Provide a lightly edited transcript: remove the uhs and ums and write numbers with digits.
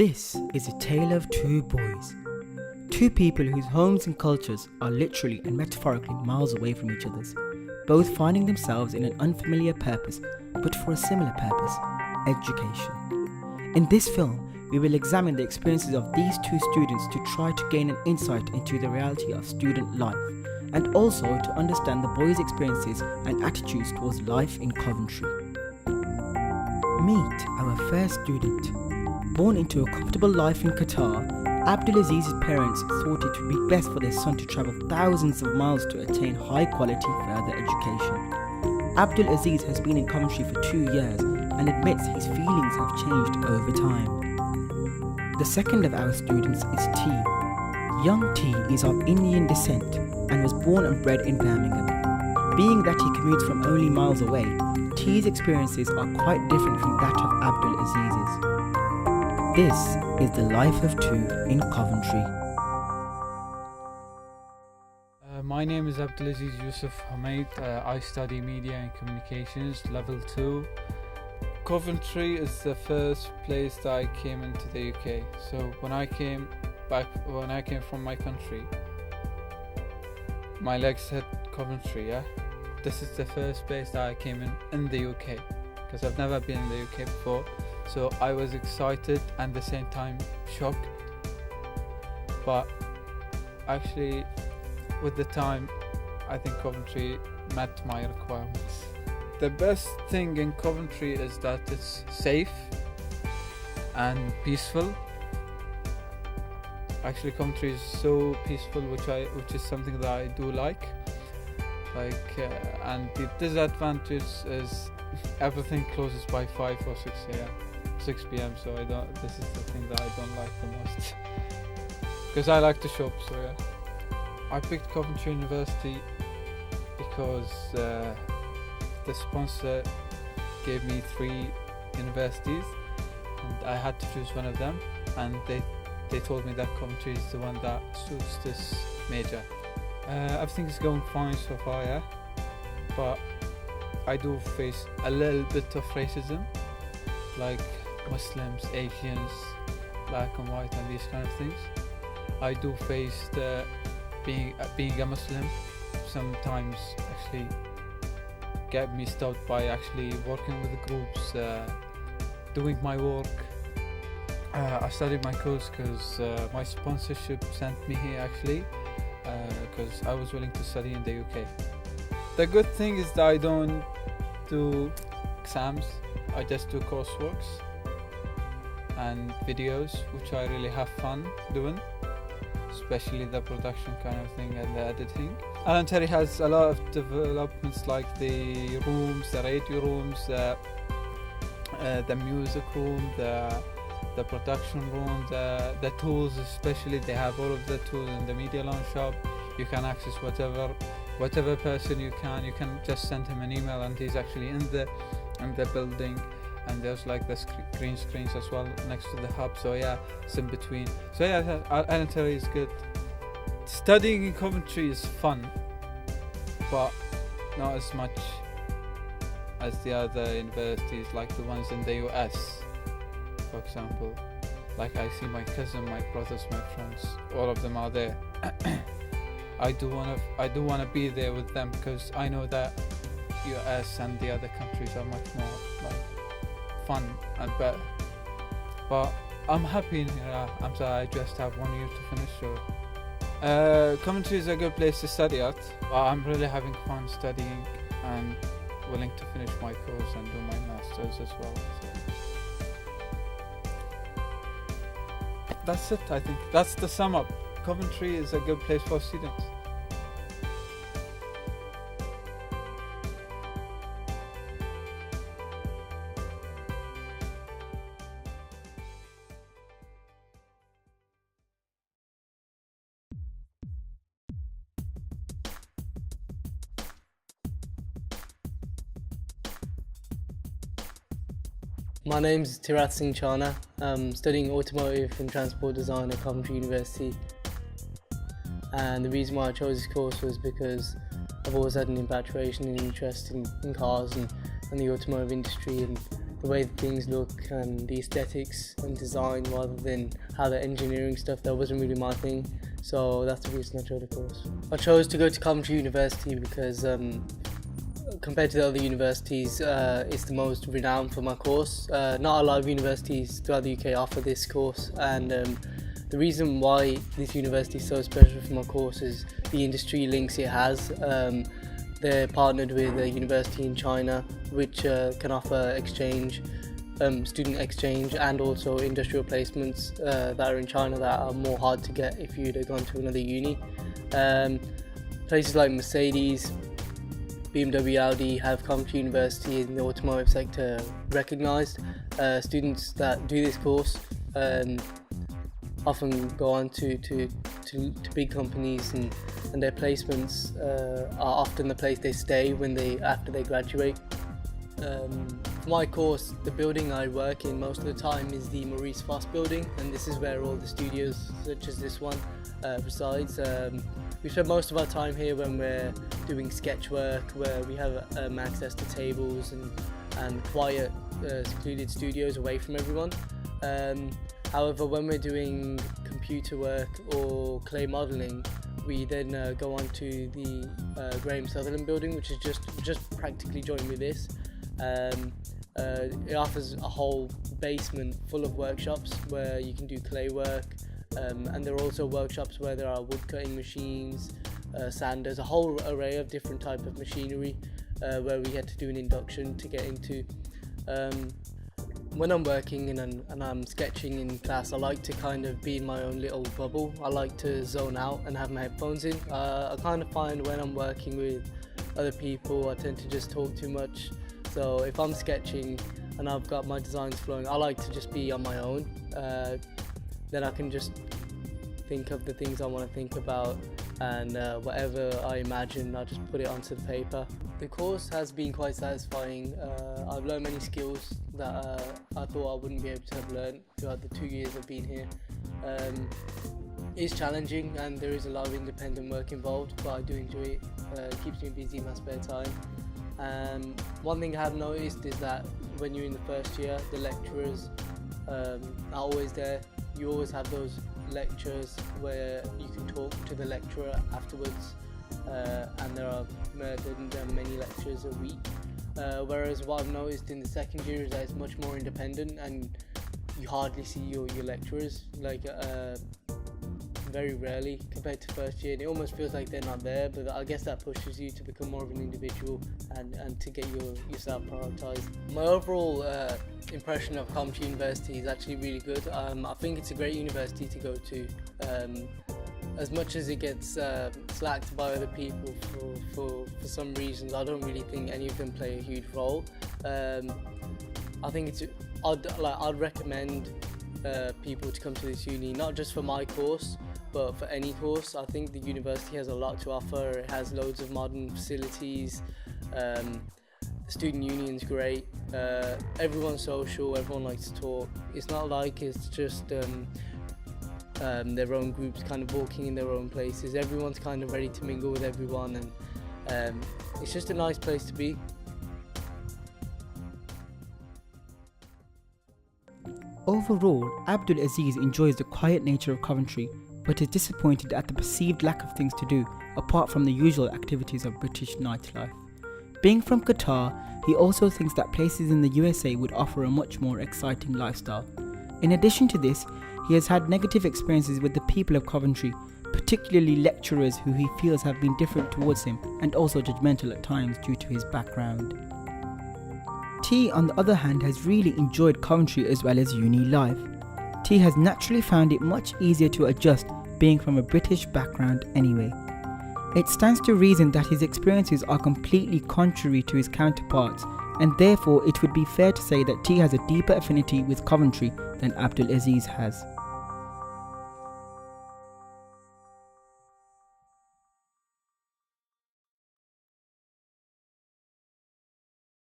This is a tale of two boys. Two people whose homes and cultures are literally and metaphorically miles away from each other's, both finding themselves in an unfamiliar purpose, but for a similar purpose: education. In this film, we will examine the experiences of these two students to try to gain an insight into the reality of student life, and also to understand the boys' experiences and attitudes towards life in Coventry. Meet our first student. Born into a comfortable life in Qatar, Abdulaziz's parents thought it would be best for their son to travel thousands of miles to attain high-quality further education. Abdulaziz has been in Coventry for 2 years and admits his feelings have changed over time. The second of our students is T. Young T is of Indian descent and was born and bred in Birmingham. Being that he commutes from only miles away, T's experiences are quite different from that of Abdulaziz's. This is the life of two in Coventry. My name is Abdulaziz Yusuf Hamid. I study Media and Communications, Level 2. Coventry is the first place that I came into the UK. So when I came from my country, my legs hit Coventry, yeah? This is the first place that I came in the UK, because I've never been in the UK before. So I was excited and at the same time shocked. But actually, with the time, I think Coventry met my requirements. The best thing in Coventry is that it's safe and peaceful. Actually, Coventry is so peaceful, which is something that I do like. And the disadvantage is everything closes by 5 or 6 p.m. So this is the thing that I don't like the most, because I like to shop. So yeah, I picked Coventry University because the sponsor gave me 3 universities and I had to choose one of them, and they told me that Coventry is the one that suits this major. Everything is going fine so far, yeah, but I do face a little bit of racism, like Muslims, Asians, black and white and these kind of things. I do face being a Muslim sometimes actually get me stopped by actually working with the groups, doing my work. I studied my course because my sponsorship sent me here actually, because I was willing to study in the UK. The good thing is that I don't do exams, I just do courseworks and videos, which I really have fun doing, especially the production kind of thing and the editing. Alan Terry has a lot of developments like the rooms, the radio rooms, the music room, the production room, the tools especially. They have all of the tools in the media lounge shop. You can access whatever person you can just send him an email and he's actually in the building. And there's like the green screens as well next to the hub, so yeah, it's in between. So yeah, Alan Terry is good. Studying in Coventry is fun, but not as much as the other universities, like the ones in the US, for example. Like I see my cousin, my brothers, my friends, all of them are there. I do wanna be there with them, because I know that US and the other countries are much more like fun and better. But I'm happy in here. I'm sorry, I just have 1 year to finish. So Coventry is a good place to study at, but I'm really having fun studying and willing to finish my course and do my masters as well. So that's it. I think that's the sum up. Coventry is a good place for students. My name is Tirath Singh Chana. I'm studying automotive and transport design at Coventry University, and the reason why I chose this course was because I've always had an infatuation and interest in cars and the automotive industry, and the way things look and the aesthetics and design rather than how the engineering stuff. That wasn't really my thing, so that's the reason I chose the course. I chose to go to Coventry University because compared to the other universities, it's the most renowned for my course. Not a lot of universities throughout the UK offer this course, and the reason why this university is so special for my course is the industry links it has. They're partnered with a university in China which can offer exchange, student exchange, and also industrial placements that are in China that are more hard to get if you'd have gone to another uni. Places like Mercedes, BMW, Audi have Coventry University in the automotive sector recognised. Students that do this course often go on to big companies, and their placements are often the place they stay after they graduate. For my course, the building I work in most of the time is the Maurice Foss building, and this is where all the studios such as this one resides. We spend most of our time here when we're doing sketch work, where we have access to tables and quiet, secluded studios away from everyone. However, when we're doing computer work or clay modelling, we then go on to the Graham Sutherland building, which is just practically joined with this. It offers a whole basement full of workshops where you can do clay work, and there are also workshops where there are wood cutting machines, sanders, a whole array of different type of machinery where we had to do an induction to get into. When I'm working and I'm sketching in class, I like to kind of be in my own little bubble. I like to zone out and have my headphones in. I kind of find when I'm working with other people, I tend to just talk too much. So if I'm sketching and I've got my designs flowing, I like to just be on my own. Then I can just think of the things I want to think about, and whatever I imagine, I just put it onto the paper. The course has been quite satisfying. I've learned many skills that I thought I wouldn't be able to have learned throughout the 2 years I've been here. It's challenging and there is a lot of independent work involved, but I do enjoy it. It keeps me busy in my spare time. One thing I have noticed is that when you're in the first year, the lecturers are always there. You always have those lectures where you can talk to the lecturer afterwards, and there are many lectures a week. Whereas what I've noticed in the second year is that it's much more independent and you hardly see your lecturers, very rarely compared to first year, and it almost feels like they're not there, but I guess that pushes you to become more of an individual and to get yourself prioritised. My overall impression of Coventry University is actually really good. I think it's a great university to go to. As much as it gets slacked by other people for some reasons, I don't really think any of them play a huge role. I think I'd recommend people to come to this uni, not just for my course, but for any course. I think the university has a lot to offer. It has loads of modern facilities. The student union's great. Everyone's social. Everyone likes to talk. It's not like it's just their own groups kind of walking in their own places. Everyone's kind of ready to mingle with everyone, and it's just a nice place to be. Overall, Abdul Aziz enjoys the quiet nature of Coventry, but is disappointed at the perceived lack of things to do apart from the usual activities of British nightlife. Being from Qatar, he also thinks that places in the USA would offer a much more exciting lifestyle. In addition to this, he has had negative experiences with the people of Coventry, particularly lecturers who he feels have been different towards him and also judgmental at times due to his background. T, on the other hand, has really enjoyed Coventry as well as uni life. T has naturally found it much easier to adjust being from a British background anyway. It stands to reason that his experiences are completely contrary to his counterparts, and therefore it would be fair to say that T has a deeper affinity with Coventry than Abdul Aziz has.